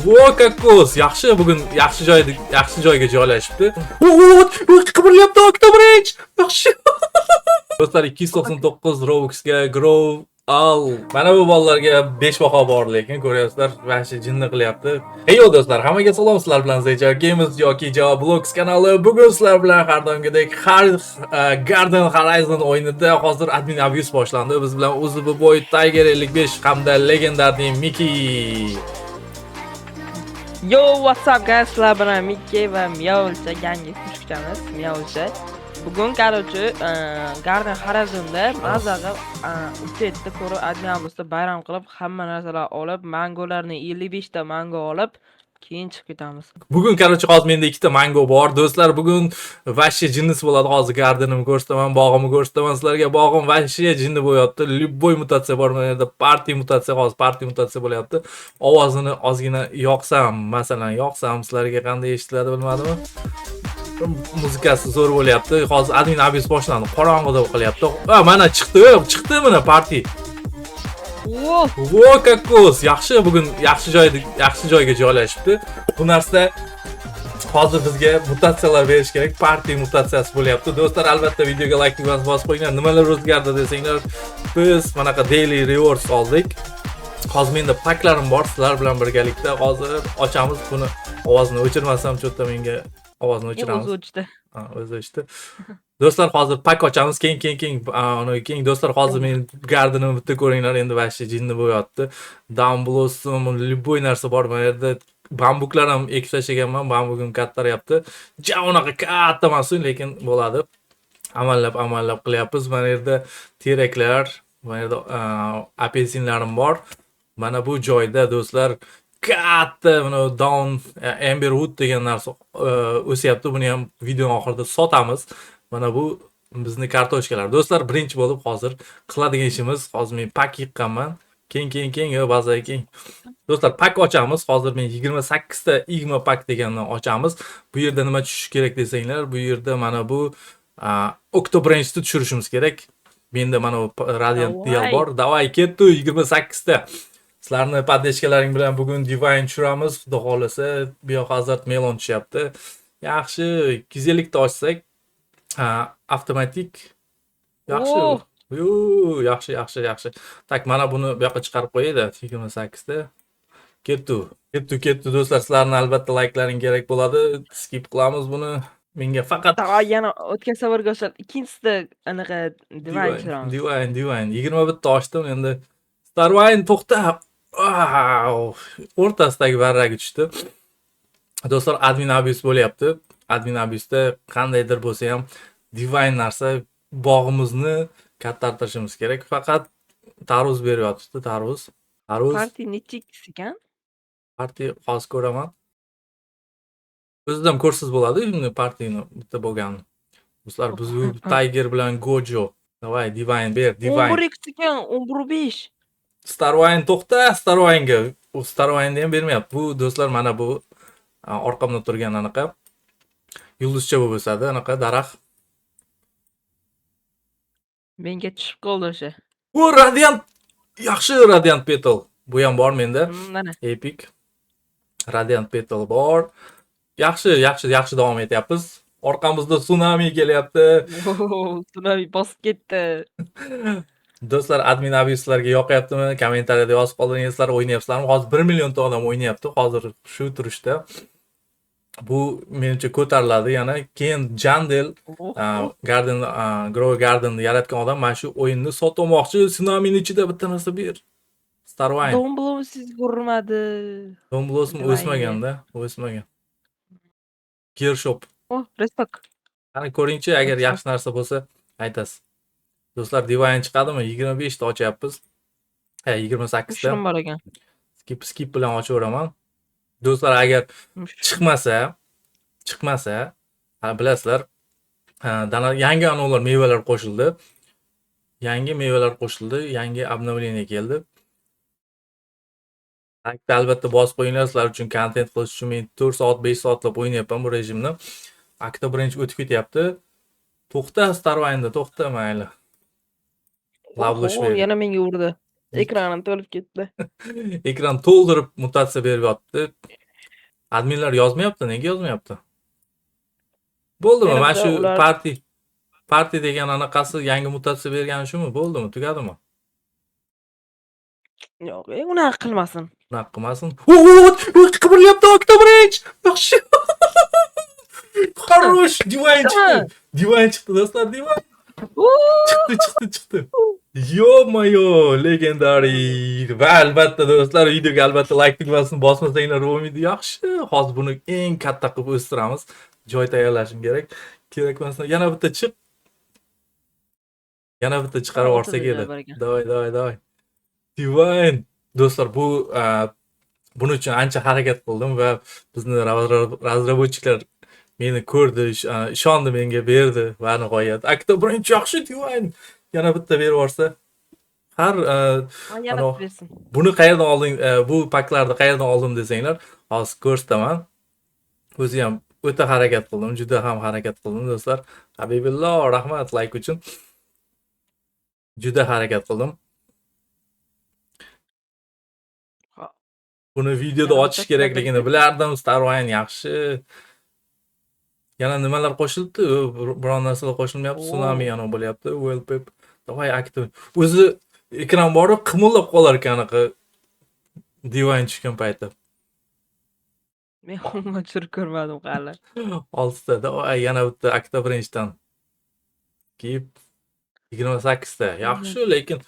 Vo kokos, yaxshi bugun yaxshi joyga joylashibdi. Qimirlayapti Oktobrich. Yaxshi. Do'stlar 299 Robuxga Grow al. Mana bu bolalarga 5 baho bor, lekin ko'ryapsizlar, vahshiy jinni qilyapti. Hey do'stlar, hammaga salom, sizlar bilan Zeja Games yoki Java Blogs kanali. Bugun sizlar bilan har doimgidek Garden Horizon o'yinida hozir admin abuse boshlandi. Biz bilan Uzuboy Tiger 55 hamda legendarniy Mickey. Yo, what's up guys? Sizlar bilan Mickey va Miyovcha yangi qo'shiqchamiz Miyovcha. Bugun qarorchi Garden Horizonda mazzaga uchetda ko'rib adminimizda bayram qilib hamma narsalar olib, mangolarni 55 ta mango olib keyin chiqib ketamiz. Bugun qarorchi hozir menda 2 ta mango bor. Do'stlar, bugun vahshiy jinnisi bo'ladi. Hozir gardenimni ko'rsataman, bog'imni ko'rsataman sizlarga. Bog'im vahshiy jinni bo'lyapti. Любой mutatsiya bor. Mana yerda party mutatsiya, hozir party mutatsiya bo'lyapti. Ovozini ozgina yoqsam, masalan, yoqsam sizlarga qanday eshitiladi bilmadimmi? Muzikasi zo'r bo'lyapti. Hozir admin abuse boshlandi. Qorong'ida qilyapti. Mana chiqdi mana party. Vo kokos, yaxshi bugun yaxshi joyga joylashibdi. Bu narsa hozir bizga mutatsiyalar berish kerak. Party mutatsiyasi bo'lyapti. Do'stlar, albatta videoga like bosib qo'yinglar. Nimalar o'zgardi desanglar, biz manaqa daily rewards oldik. Hozir menda paklarim bor, sizlar bilan birgalikda hozir ochamiz. Buni ovozini o'chirmasam, cho'tta menga ovozni o'chiramiz. O'zi o'chdi. Do'stlar, hozir pak ochamiz. Keyin do'stlar, hozir men gardenimni bitta ko'ringlar, endi vahshiy jinni bo'lyapti. Down blossom, любой narsa bor. Mana yerda bambuklar ham ekib tashlaganman. Bambugim kattaryapti. Unaqa katta emas, lekin bo'ladi. Amallab qilyapmiz. Mana yerda teraklar, mana yerda apelsinlarim bor. Mana bu joyda do'stlar katta mana down amberwood degan narsa o'syapti. Buni ham videoning oxirida sotamiz. Mana bu bizni kartoshkalar. Do'stlar, birinchi bo'lib hozir qiladigan ishimiz, hozir men pak yiqqanman. Keng bazaga keng. Do'stlar, pak ochamiz. Hozir men 28 ta igma pak deganni ochamiz. Bu yerda nima tushish kerak desanglar, bu yerda mana bu Octobranchni tushirishimiz kerak. Menda mana bu Radiant Dial bor. Davay ketdi 28 ta. Sizlarni podeshkalaring bilan bugun Divine tushiramiz. Xudo xolasa, bu yoq Hazard Melon tushyapti. Yaxshi, 250 ta ochsak, avtomatik. Yaxshi. Tak, mana buni bu yoqqa chiqarib qo'yaydi 28 ta. Ketdi do'stlar, sizlarning albatta layklaring kerak bo'ladi. Skip qilamiz buni. Menga faqat yana o'tgan safarga o'xshab ikkinchisida anaqa Divine tushiramiz. Divine 21 ta ochdim endi. Starwine to'xta. O'rtasidagi varragi tushdi. Do'stlar, admin abuse bo'lyapti. Admin abuse'da qandaydir bo'lsa ham Divine narsa bog'imizni kattartirishimiz kerak. Faqat tarvuz beryapti, tarvuz. Party nechikis ekan? Party hozir ko'raman. O'zidan ko'rsiz bo'ladi, endi partyni bitta bo'lganini. Do'stlar, biz bu Tiger bilan Gojo. Davay, Divine ber, Divine. 11 ekan, 11.5. Starwine to'xta, Starwine'ga. U Starwine'ni ham bermayapti. Bu do'stlar, mana bu orqamda turgan anaqa yulduzcha bo'lib o'sadi, anaqa daraxt. Menga tushib qoldi o'sha. Bu Radiant, yaxshi Radiant Petal. Bu ham bor menda. Mana. Epic. Radiant Petal bor. Yaxshi davom etyapmiz. Orqamizda tsunami kelyapti. Tsunami bosib ketdi. Do'stlar, admin abuse'larga yoqyaptimi? Kommentariyada yozib qoldiringizlar, o'ynayapsizlarmi? Hozir 1 million ta odam o'ynayapti. Hozir shu turishda. Bu menimcha ko'tariladi yana. Keyin Jandel Garden Grow Garden yaratgan odam mana shu o'yinni sotmoqchi. Tsunamining ichida bitta narsa ber. Starwine. Domblom siz ko'rmadi. Domblosm o'smaganda, o'smagan. Gear shop. Restok. Qani ko'ringchi, agar yaxshi narsa bo'lsa aytasiz. Do'stlar, Divine chiqadimi? 25 ta ochyapmiz. 28 ta. Shum bor ekan. Skip bilan ochaveraman. Do'stlar, agar chiqmasa, bilasizlar, yangi anavlar mevalar qo'shildi. Yangi обновление keldi. Albatta bosib qo'yinglar, sizlar uchun kontent qilish uchun men 4 soat, 5 soatlab o'ynayapman bu rejimni. Oktobrich o'tib ketyapti. To'xta, Starwine'da to'xta, mayli. Lavlush ber. Yana menga urdi. Ekranim to'lib ketdi. Ekran to'ldirib mutatsiya beryapti. Adminlar yozmayapti. Nega yozmayapti? Bo'ldimi? Mana Menimcha shu ular parti degan anaqasi yangi mutatsiya bergani shumi? Bo'ldimi? Tugadimi? yo'q, unaqa qilmasin. Unaqa qilmasin. Qimirlayapti Oktobrich. Yaxshi. Хорош, Divine chiqdi. Divine chiqdi do'stlar, Divine. Chiqdi. Yo-mayo, legendary. Va albatta do'stlar, videoga albatta like tugmasini bosmasanglar bo'lmaydi. Yaxshi. Hozir buni eng katta qilib o'stiramiz. Joy tayyorlashim kerak. Kerak bo'lsa yana bitta chiq. Yana bitta chiqarib yuborsak edi. Давай. Divine. Do'stlar, buning uchun ancha harakat qildim va bizni razraботчиклар meni ko'rdi, ishondi menga, berdi va nihoyat birinchi yaxshi Divine yana bitta berib yuborsa. Har Yana bersin. buni qayerdan olding, bu paklarni qayerdan oldim desanglar, hozir ko'rsataman. O'zi ham o'ta harakat qildim, juda ham harakat qildim do'stlar. Habibilloh, rahmat like uchun. Juda harakat qildim. Buni videoda ochish kerakligini bilardim. Starwine yaxshi. Yana nimalar qo'shildi? Biron narsalar qo'shilmayapti. Tsunami yana bo'lyapti. Wellpep. Davay aktiv. O'zi ekran borib qimillab qolar ekan anaqa Divine tushgan paytda. Men umuman tushirib ko'rmadim hali. 6 ta. Davay yana bitta Octobranchdan. Kiyib 28 ta. Yaxshi, lekin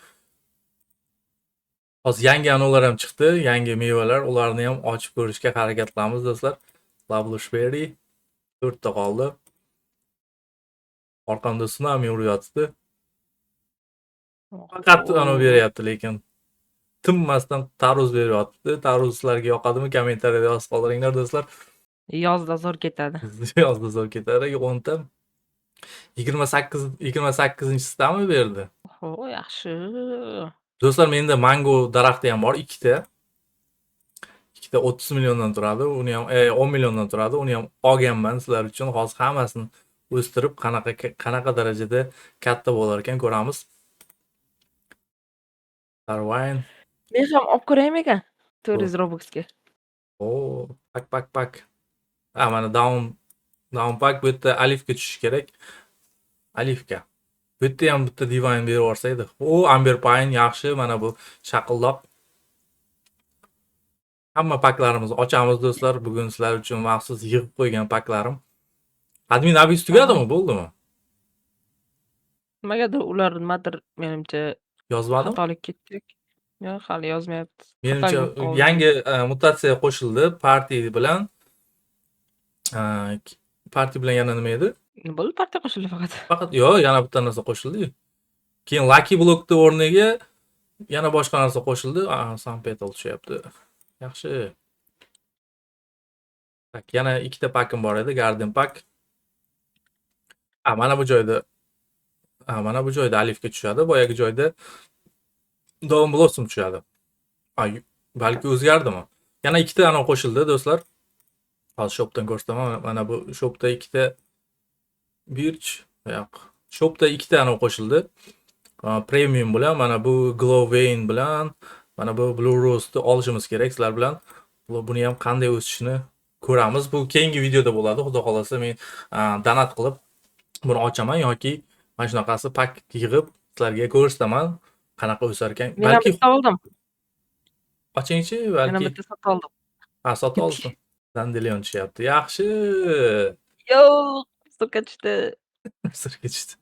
hozir yangi anavlar ham chiqdi, yangi mevalar, ularni ham ochib ko'rishga harakat qilamiz do'stlar. Blueberry 4 ta qoldi. Orqamda tsunami uryapti. Faqat anav beryapti, lekin tinmasdan taruz beryapti. Taruz sizlarga yoqadimi? Kommentariyada yozib qoldiringlar do'stlar. Yozda zo'r ketadi. Yozda zo'r ketadi. 10 ta. 28-sidami berdi? Yaxshi. Do'stlar, menda mango daraxti ham bor, 2 ta. 2 ta 30 milliondan turadi, uni ham 10 milliondan turadi, uni ham olganman sizlar uchun. Hozir hammasini o'stirib qanaqa darajada katta bo'lar ekan ko'ramiz. Starwine. Men ham olib ko'raymi ekan? 400 Robuxga. Pak. Mana down pack, bu yerda alifga tushish kerak. Alifga. Bu yerda ham bitta Divine berib yuborsa edi. Amber Pine yaxshi, mana bu shaqilloq. Hamma paklarimizni ochamiz do'stlar. Bugun sizlar uchun maxsus yig'ib qo'ygan paklarim. Admin abis tugadimi? Bo'ldimi? Nimagadir ular nimadir menimcha Yozmadim? xatolik ketdik. Yo'q, hali yozmayapti. Menimcha yangi mutatsiya qo'shildi parti bilan. Parti bilan yana nima edi? Nima bo'ldi? Partiya qo'shildi faqat. Faqat yana bitta narsa qo'shildi. Keyin Lucky Block'ni o'rniga yana boshqa narsa qo'shildi. Sam Petal tushyapti. Yaxshi. Tak, yana 2 ta pakim bor edi, Garden Pack. Mana bu joyda alifga tushadi, boyagi joyda Dawn Blossom tushadi. Balki o'zgardimi? Yana 2 ta anav qo'shildi do'stlar. Hozir shopdan ko'rsataman. Mana bu shopda 2 ta Birch, yo'q. Shopda 2 ta anav qo'shildi. Premium bilan, mana bu Glow Vein bilan, mana bu Blue Rose'ni olishimiz kerak sizlar bilan. Buni ham qanday o'sishini ko'ramiz. Bu keyingi videoda bo'ladi. Xudo xolasa men donat qilib buni ochaman yoki mana shunaqasi pak yig'ib sizlarga ko'rsataman qanaqa o'sar ekan. Balki oldim. Ochingchi, Yana balki. bitta sotib oldim. Sotib olsin. Dandelion tushyapti. Yaxshi. Yo'q, sirka tushdi. Sirka tushdi.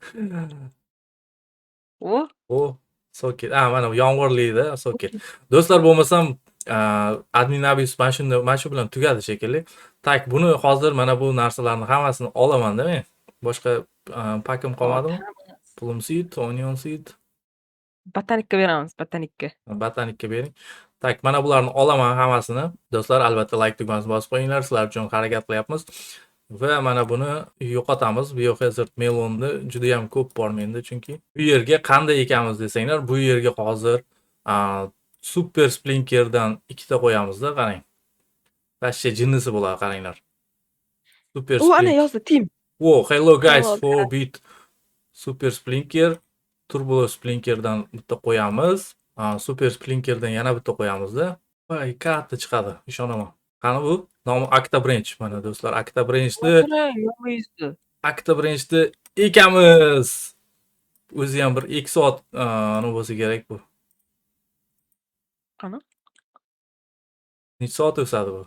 Soket. Mana bu yomg'irli-da, soket. Do'stlar, bo'lmasam admin abis mana shu bilan tugadi shekilli. Tak, buni hozir mana bu narsalarni hammasini olaman-da men. Boshqa pakim qolmadimi? Plum seed, onion seed. Botanikka beramiz, botanikka. Botanikka bering. Tak, mana bularni olaman hammasini. Do'stlar, albatta like tugmasini bosib qo'yinglar. Sizlar uchun harakat qilyapmiz. Va mana buni yo'qotamiz. Biohazard melonni juda ham ko'p bor menda, chunki bu yerga qanday ekamiz desanglar, bu yerga hozir Super Splinkerdan 2 ta qo'yamiz-da, qarang. Vashcha jinnisi bo'ladi, qaranglar. Super Splinker. Ana yozdi, Team. Hello guys, 4-bit Super Splinker, Turbo Splinkerdan bitta qo'yamiz. Super Splinker'dan yana bitta qo'yamiz-da. Voy, katta chiqadi, ishonaman. Qani bu? Nomi Octabranch. Mana do'stlar, Octabranchni ekamiz. O'zi ham bir 2 soat nima bo'lsa kerak bu. Qani? Necha soat o'sadi bu?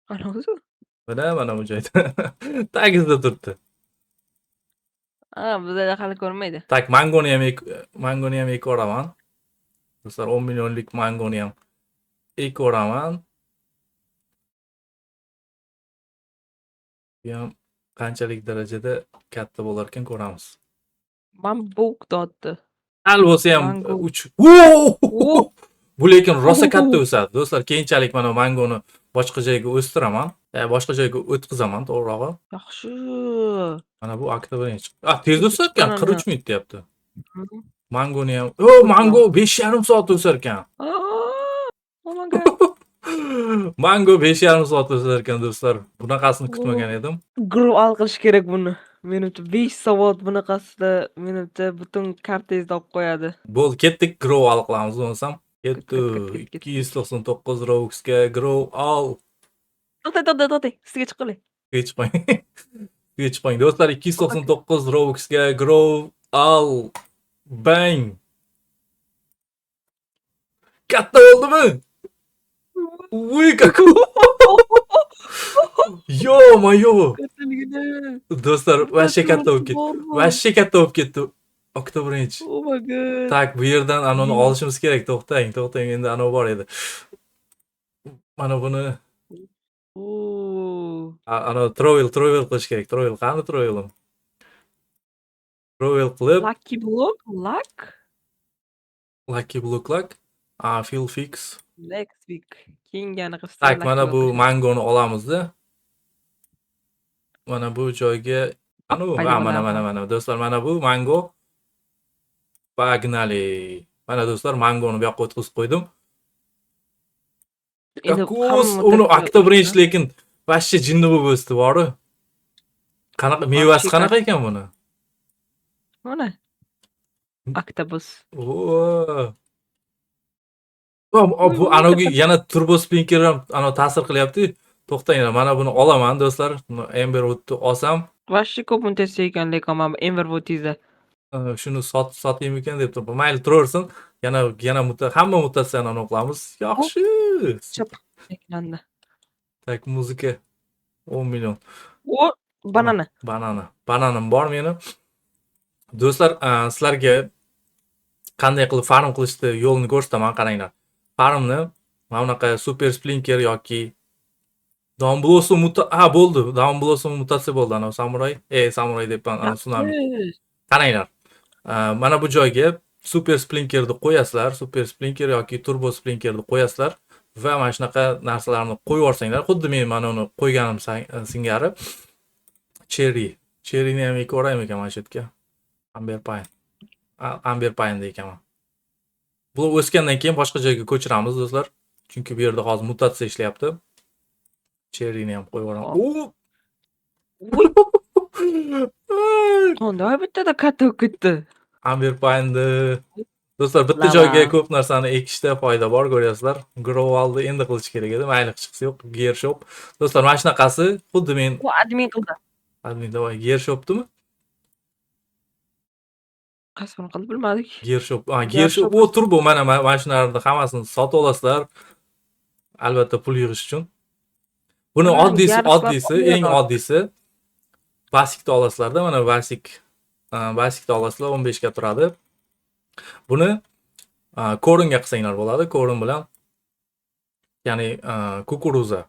Qani o'zi? Mana bu joyda. Tagida turibdi. Bizda hali ko'rmaydi. Tak, mangoni ham ekoraman. Do'stlar, 10 millionlik mangoni ham ekoraman. Bu ham qanchalik darajada katta bo'lar ekan ko'ramiz. Bambuk dotdi. Al bo'lsa ham Mango. 3. Bu lekin rosa katta o'sadi. Do'stlar, keyinchalik mana mangoni boshqa joyga o'stiraman. Boshqa joyga o'tqizaman, to'g'rirog'i. Yaxshi. Mana bu Octabranch. Tez o'sar ekan, 43 minut deyapti. Mhm. Mangoni ham. Mango 5,5 soat o'sar ekan. Oh my god. Mango 5,5 soat o'sar ekan do'stlar. Bunaqasini kutmagan edim. Grow al qilish kerak buni. Menimcha 5 soat bunaqasida menimcha butun kartezni olib qo'yadi. Bo'ldi, ketdik, grow al qilamiz bo'lsam. Ketdi. Ket. 299 Robux'ga grow al. To'xtang. Ustiga chiqing. Chiqmang. Chiqmang do'stlar, 299 Robux'ga grow al. Bang. Katta bo'ldimi? Uy, kako. Yo. Do'stlar, vashshe katta bo'lib ketdi. Octabranch. Oh my god. Tak, bu yerdan anoni olishimiz kerak. To'xtang, endi anov bor edi. Mana buni ana trovel qilish kerak. Qani trovelim? Trovel qilib, Lucky block. fill fix. Next week. Keyingani qilsa. Tak, mana bu mangoni olamiz-da. Mana bu joyga mana do'stlar, mana bu mango. Pagnali. Mana do'stlar, mangoni bu yoqqa o'tkazib qo'ydim. Kakus, uni Octabranch lekin vashshe jinni bo'lib o'sdi, bori. Qanaqa mevasi qanaqa ekan buni? Mana. Octopus. Bu anogi yana turbo splinker ham ta'sir qilyapti. To'xtanglar, mana buni olaman do'stlar. Emberwoodni olsam, Vashshi ko'p mutatsiya ekan, lekin men Emberwood'da. Shuni sotaymi ekan deb turibman. Mayli, turaversin. Yana hamma mutatsiyani aniqlamiz. Yaxshi. Ekranda. Tak, muzika 10 million. Banana. Bananim bor meni. Do'stlar, sizlarga qanday qilib farm qilishni yo'lini ko'rsataman, qaranglar. Farmni mana bunaqa super splinker yoki Downblossom bo'ldi. Downblossom mutatsiya bo'ldi ana samuray debman, tsunami. Qaranglar. Mana bu joyga super splinkerni qo'yasizlar, super splinker yoki turbo splinkerni qo'yasizlar va mana shunaqa narsalarni qo'yib yuborsanglar, xuddi men mana uni qo'yganim singari cherryni ham ekoraymi ekan mana shu yerga. Amber Pine deykaman. Bu o'sgandan keyin boshqa joyga ko'chiramiz do'stlar. Chunki bu yerda hozir mutatsiya ishlayapti. Cherryni ham qo'yib yuboraman. Unday bittada katta bo'lib ketdi. Amber Pine'ni do'stlar, bitta joyga ko'p narsani ekishda foyda bor, ko'ryapsizlar. Growalni endi qilish kerak edi, mayli chiqsa yo'q, Gear Shop. Do'stlar, mana shunaqasi xuddi men admin qildi. Davay, Gear Shop'dimi? Qasman qilib bilmadik. Gear Shop. Bu turbo mana shularni hammasini sotib olasizlar. Albatta pul yig'ish uchun. Buni eng oddiysi Basic'da olasizlar-da, mana Basic'da olasizlar, 15 ga turadi. Buni Koringa qilsanglar bo'ladi, Korin bilan. Ya'ni kukuruza.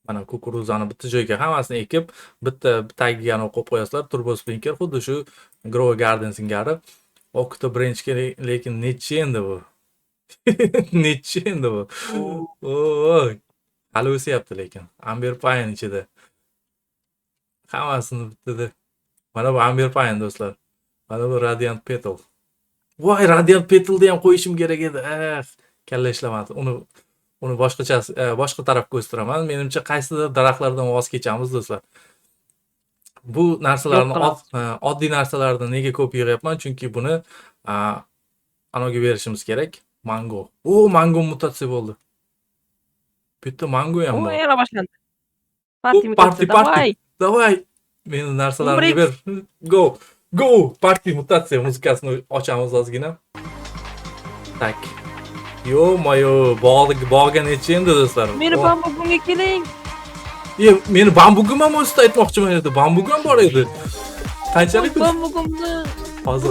Mana kukuruzani bitta joyga hammasini ekib, bitta tagiga qo'yib qo'yasizlar, turbo splinker, xuddi shu Grow Garden singari. Octabranchga lekin nechi endi bu? Hali o'syapti lekin. Amber Pine ichida. Hammasini bittada. Mana bu Amber Pine do'stlar. Mana bu Radiant Petal. Voy, Radiant Petalni ham qo'yishim kerak edi. Kalla ishlamadi. Uni boshqa tarafga o'stiraman. Menimcha qaysidir daraxtlardan voz kechamiz do'stlar. Bu narsalarni oddiy narsalarni nega ko'p yig'yapman? Chunki buni anaga berishimiz kerak. Mango. O, mango mutatsiya bo'ldi. Bu yerda mango ham O, bor. yana boshlandi. O, Parti party. давай. Davay. Meni narsalarimga ber. Go. Go. Party mutatsiya muzikasini ochamiz ozgina. Tak. Yo-moyo, bog'ga necha endi do'stlar? Meni bambugimga keling. Meni bambugim ham o'zida aytmoqchiman edi. Bambugim ham bor edi. Qanchalik? Bambugimni. Hozir.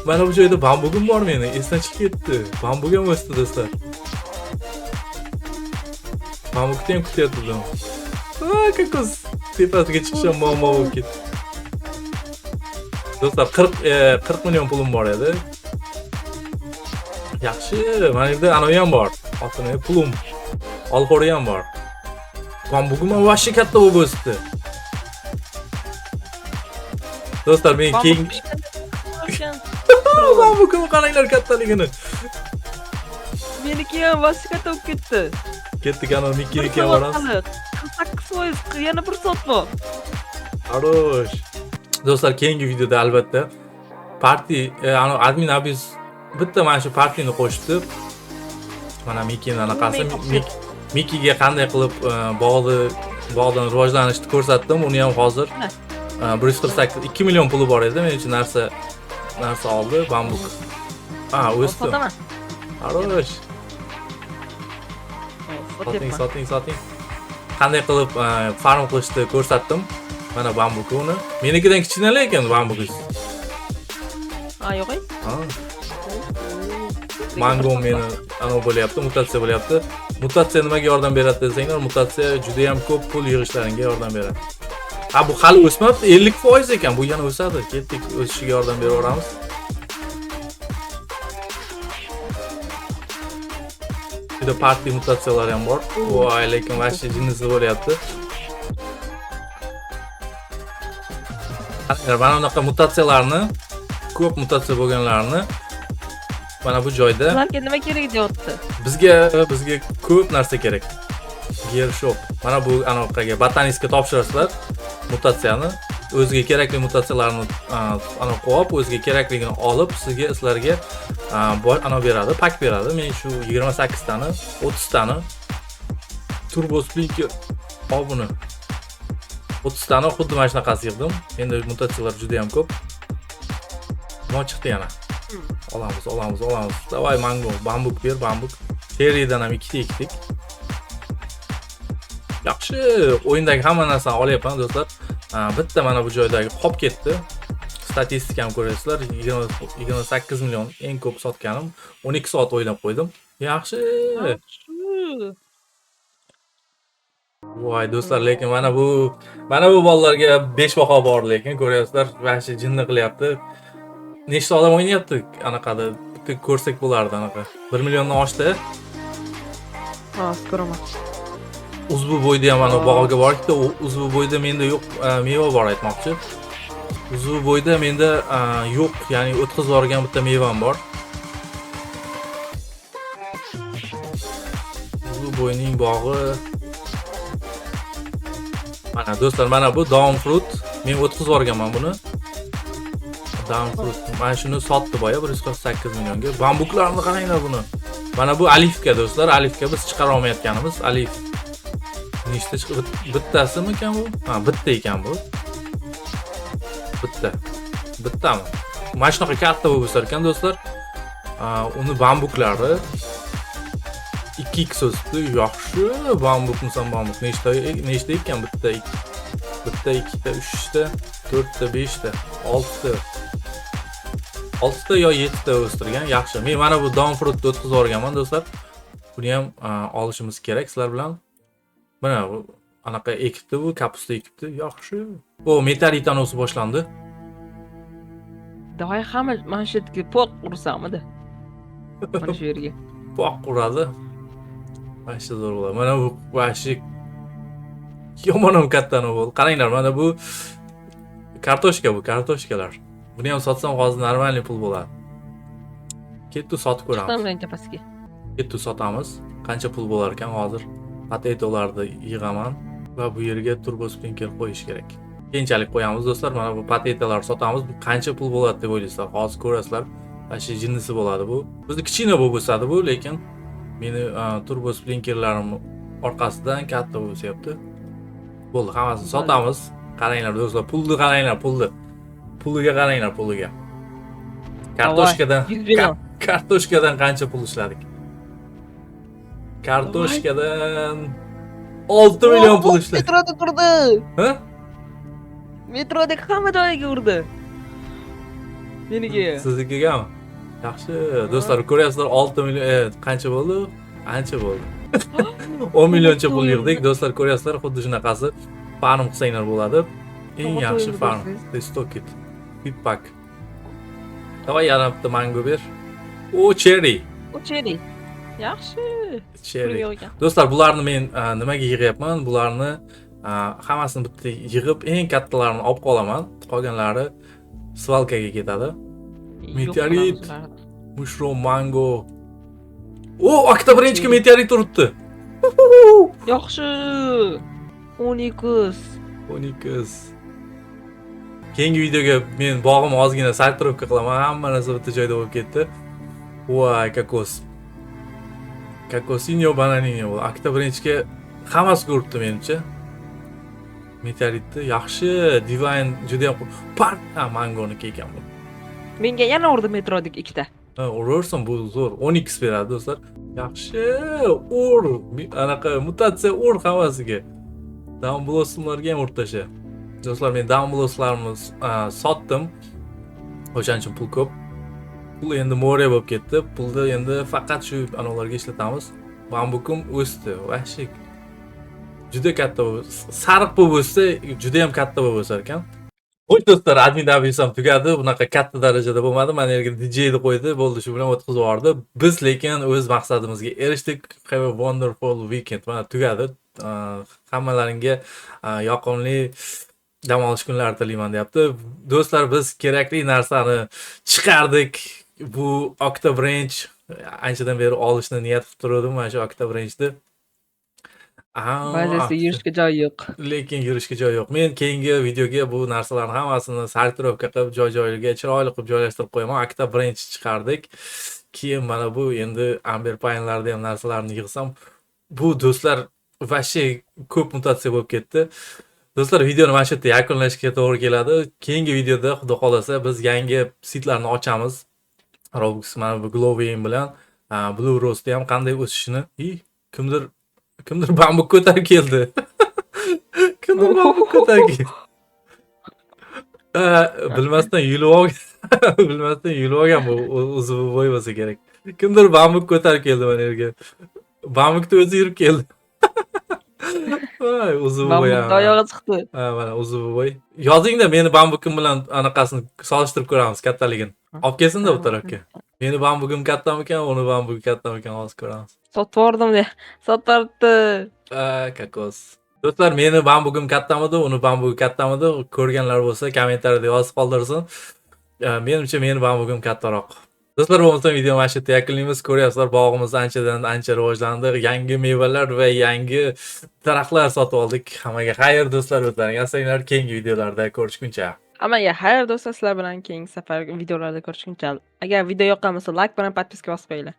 Mana bu joyda bambugim bor meni. Esdan chiqib ketdi. Bambugim o'sdi do'stlar. Bambukni ham kutyaptim. Kakos. Tepasiga chiqishim muammo bo'lib ketdi. Do'stlar 40 million pulim bor edi. Yaxshi, mana yerda anoyi ham bor. Otini pulim. Olxo'ri ham bor. Bambugim ham vashshi katta bo'lib o'sdi. Do'stlar, men keng bambugim qaranglar kattaligini. Meniki ham vashshi katta bo'lib ketdi. Ketdik ana Mickeyga boramiz. 48% yana 1 soat bor. Arosh. Do'stlar, keyingi videoda albatta parti admin abiz bitta mana shu partini qo'shdi. Mana Mickeyning anaqasi Mickeyga qanday qilib bog'dan rivojlanishni ko'rsatdim. Uni ham hozir 148 2 million puli bor edi. Men uchun narsa oldi, bambuk. O'sdi. Arosh. Soting. Qanday qilib farm qilishni ko'rsatdim. Mana bambuk uni. Menikidan kichkina lekin bambukingiz. Yo'q. Mango meni bo'lyapti, mutatsiya bo'lyapti. Mutatsiya nimaga yordam beradi desanglar, mutatsiya juda ham ko'p pul yig'ishlaringga yordam beradi. Bu hali o'smabdi, 50% ekan. Bu yana o'sadi. Ketdik, o'sishiga yordam beraveramiz. Juda parti mutatsiyalar ham bor. Voy, lekin vashshi jinnisi bo'lyapti. Mana bunaqa mutatsiyalarni, ko'p mutatsiya bo'lganlarni mana bu joyda Ularga nima kerak deyapti? Bizga ko'p narsa kerak. Yer shop. Mana bu anaqaga botaniskga topshirasizlar mutatsiyani. O'ziga kerakli mutatsiyalarni qo'yib, o'ziga kerakligini olib, sizlarga beradi, pak beradi. Men shu 28 tani, 30 tani turbo speaker buni 30 tani xuddi mana shunaqasi yig'dim. Endi mutatsiyalar juda ham ko'p. Nima chiqdi yana? Olamiz. Davay mango, bambuk ber, bambuk. Seriyadan ham ikkita ekdik. Yaxshi, o'yindagi hamma narsani olyapman do'stlar. Bitta mana bu joydagi qolib ketdi. Statistikam ko'rasizlar, 28 million eng ko'p sotganim. 12 soat o'ynab qo'ydim. Yaxshi. Voy do'stlar, lekin mana bu bolalarga 5 baho bor, lekin ko'ryapsizlar, vashshi jinni qilyapti. Nechta odam o'ynayapti anaqada? Bitta ko'rsak bo'lardi anaqa. 1 milliondan oshdi. Ko'raman. Uzbu bo'yda ham mana bog'ga bordik-da, uzbu bo'yda menda yo'q, meva bor aytmoqchi. Uzbu bo'yda menda yo'q, ya'ni o'tkazib yuborgan bitta mevam bor. Uzbu bo'yning bog'i. Mana do'stlar, mana bu down fruit. Men o'tkazib yuborganman buni. Down fruit. Mana shuni sotdi boya 148 millionga. Bambuklarni qaranglar buni. Mana bu alifka do'stlar, alifka biz chiqara olmayotganimiz alif. Nechta chiqdi? Bittasimi ekan bu? Bitta ekan bu. Bittami? Mana shunaqa katta bo'lib o'sar ekan do'stlar. Uni bambuklari 2x o'sdi. Yaxshi, bambukmisan bambuk. Nechta ekan? Bitta, ikkita, 3ta, 4ta, 5ta, 6ta. 6ta yo 7ta o'stirgan. Yaxshi. Men mana bu down fruitni o'tkazib yuborganman do'stlar. Buni ham olishimiz kerak sizlar bilan. Mana bu anaqa ekibdi, bu kapusta ekibdi. Yaxshi. Meteoritdan o'sib boshlandi. Davay hamma mana shu yerga poq ursamidi? Mana shu yerga. Poq uradi. Vashshi zo'r bo'ladi. Mana bu vashshi yomon ham kattani bo'ldi. Qaranglar, mana bu kartoshkalar. Buni ham sotsam hozir normalniy pul bo'ladi. Ketdi sotib ko'ramiz. Chiqamiz tepasiga. Ketdi sotamiz. Qancha pul bo'lar ekan hozir? Potatolarni yig'aman va bu yerga turbo sprinkler qo'yish kerak. keyinchalik qo'yamiz do'stlar. Mana bu patetalar sotamiz. Bu qancha pul bo'ladi deb o'ylaysizlar? Hozir ko'rasizlar. Ashi jinnisi bo'ladi bu. Bizni kichkina bo'lib o'sadi bu, lekin meni turbo sprinkerlarim orqasidan katta bo'lib o'syapti. Bo'ldi, hammasini sotamiz. Qaranglar do'stlar, pulni qaranglar, pulni. Puliga qaranglar, puliga. Kartoshkadan 100 million. kartoshkadan qancha pul ishladik? Kartoshkadan 6 million pul ishladik. Metroda turdi. Ha? Metrodagi hamma joyiga urdi. Meniga. Siznikigami? Yaxshi. Do'stlar, ko'ryapsizlar 6 million, qancha bo'ldi? Ancha bo'ldi. 10 millioncha pul yig'dik. Do'stlar, ko'ryapsizlar, xuddi shunaqasi farm qilsanglar bo'ladi. Eng yaxshi farm. Stockit. Pipak. Davay, yana bitta mango ber. O cherry. O cherry. Yaxshi. Cherry. Pulga olgan. Do'stlar, bularni men nimaga yig'yapman? Bularni hammasini bitta yig'ib, eng kattalarini olib qolaman. Qolganlari svalkaga ketadi. Meteorit. Mushroom, mango. O, oktabrinchga meteorit uribdi. Yaxshi. 12. 12. Keyingi videoga men bog'im ozgina sartarovka qilaman. Hamma narsa bitta joyda bo'lib ketdi. Voy, kokos. Kokosinyo, bananinyo. Oktabrinchga hammasiga uribdi menimcha. Meteoritni yaxshi, divine juda ham park mangoniki ekan bu. Menga yana urdi metrodik ikkita. Urursan, bu zo'r. 10x beradi do'stlar. Yaxshi, ur. Anaqa mutatsiya ur hammasiga. Downblossimlarga ham urib tasha. Do'stlar, men downblosslarimni sotdim. O'shaning uchun pul ko'p. Pul endi more bo'lib ketdi. Pulni endi faqat shu anolarga ishlatamiz. Bambukim o'sdi. Vahshiy. Juda katta bo'ldi. Sariq bo'lib o'ssa, juda ham katta bo'lib o'sar ekan. Xo'sh do'stlar, admin abisam tugadi. Bunaqa katta darajada bo'lmadi. Mana yerga DJ-ni qo'ydi, bo'ldi, shu bilan o'tkazib yubordi. Biz lekin o'z maqsadimizga erishdik. Have a wonderful weekend. Mana tugadi. Hammalaringga yoqimli dam olish kunlari tilayman deyapti. Do'stlar, biz kerakli narsani chiqardik. Bu Octobranch anchadan beri olishni niyat qilib turdim, mana shu Octobranchni. Ba'zisi yurishga joy yo'q. Lekin yurishga joy yo'q. Men keyingi videoga bu narsalarni hammasini sortirovka qilib, joy-joyiga chiroyli qilib joylashtirib qo'yaman. Octobranch chiqardik. Keyin mana bu endi Amber Pine'larda ham narsalarni yig'sam, bu do'stlar vashshe ko'p mutatsiya bo'lib ketdi. Do'stlar, videoni mana shu yerda yakunlashga to'g'ri keladi. Keyingi videoda xudo xolasa biz yangi sitlarni ochamiz. Robux mana bu Glowing bilan Blue Rose'da ham qanday o'sishini, kimdir bambuk ko'tarib keldi. Kimdir bambuk ko'tarib keldi. Bilmasdan yulib olgan. Bilmasdan yulib olgan bu o'zi bo'y bo'lsa kerak. Kimdir bambuk ko'tarib keldi mana yerga. Bambukni o'zi yurib keldi. Voy, o'zi bo'y. Bambuk oyog'i chiqdi. Mana o'zi bo'y. Yozingda meni bambukim bilan anaqasini solishtirib ko'ramiz kattaligini. Olib kelsin-da bu tarafga. Meni bambugim kattamikan, uni bambugi kattamikan hozir ko'ramiz. Sotib yubordim de. Sotibdi. Kokos. Do'stlar, meni bambugim kattamidi, uni bambugi kattamidi? Ko'rganlar bo'lsa, kommentariyada yozib qoldirsin. Menimcha meni bambugim kattaroq. Do'stlar, bo'lmasa videoni mana shu yerda yakunlaymiz. Ko'ryapsizlar, bog'imiz anchadan ancha rivojlandi. Yangi mevalar va yangi daraxtlar sotib oldik. Hammaga xayr do'stlar, o'zlaring asranglar. Keyingi videolarda ko'rishguncha. Hammaga xayr do'stlar, sizlar bilan keyingi safar videolarda ko'rishguncha. Agar video yoqqan bo'lsa, like bilan podpiska bosib qo'yinglar.